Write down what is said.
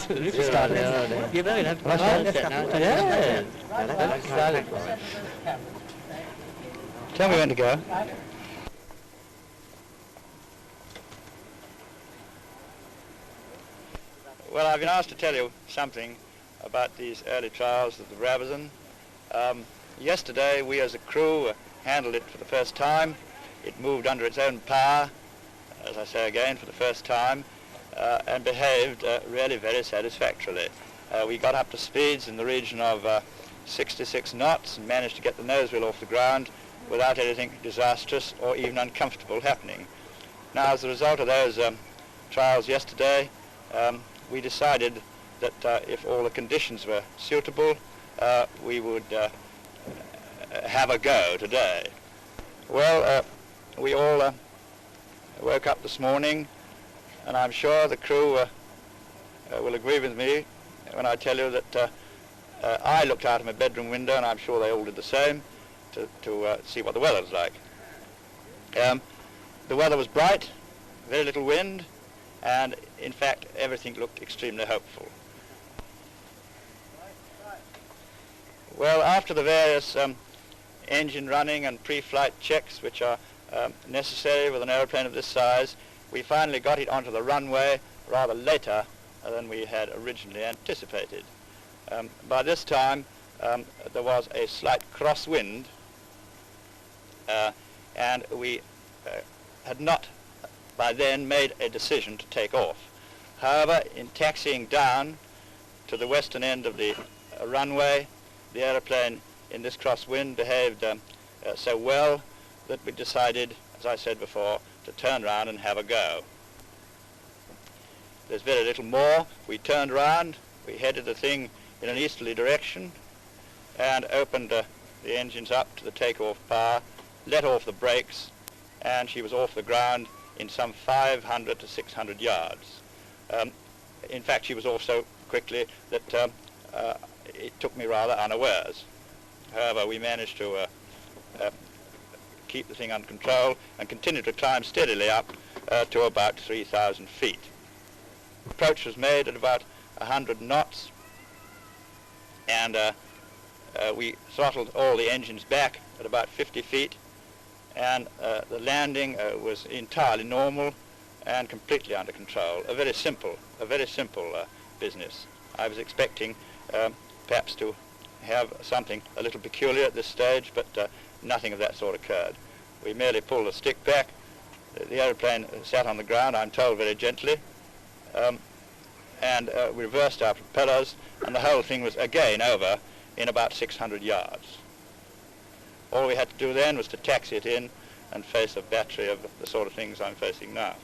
You're very happy. Tell me when to go. Well, I've been asked to tell you something about these early trials of the Brabazon. Yesterday, we as a crew handled it for the first time. It moved under its own power, as I say again, for the first time, and behaved really very satisfactorily. We got up to speeds in the region of 66 knots and managed to get the nose wheel off the ground without anything disastrous or even uncomfortable happening. Now, as a result of those trials yesterday, we decided that if all the conditions were suitable, we would have a go today. Well, we all woke up this morning, and I'm sure the crew will agree with me when I tell you that I looked out of my bedroom window, and I'm sure they all did the same, to see what the weather was like. The weather was bright, very little wind, and in fact everything looked extremely hopeful. Well, after the various engine running and pre-flight checks which are necessary with an aeroplane of this size, we finally got it onto the runway rather later than we had originally anticipated. By this time there was a slight crosswind, and we had not by then made a decision to take off. However, in taxiing down to the western end of the runway, the aeroplane in this crosswind behaved so well that we decided, as I said before, to turn around and have a go. There's very little more. We turned around, we headed the thing in an easterly direction, and opened the engines up to the takeoff power, let off the brakes, and she was off the ground in some 500 to 600 yards. In fact, she was off so quickly that it took me rather unawares. However, we managed to keep the thing under control and continue to climb steadily up to about 3,000 feet. Approach was made at about 100 knots, and we throttled all the engines back at about 50 feet, and the landing was entirely normal and completely under control. A very simple business. I was expecting perhaps to have something a little peculiar at this stage, but nothing of that sort occurred. We merely pulled the stick back. The aeroplane sat on the ground, I'm told, very gently, and we reversed our propellers, and the whole thing was again over in about 600 yards. All we had to do then was to taxi it in and face a battery of the sort of things I'm facing now.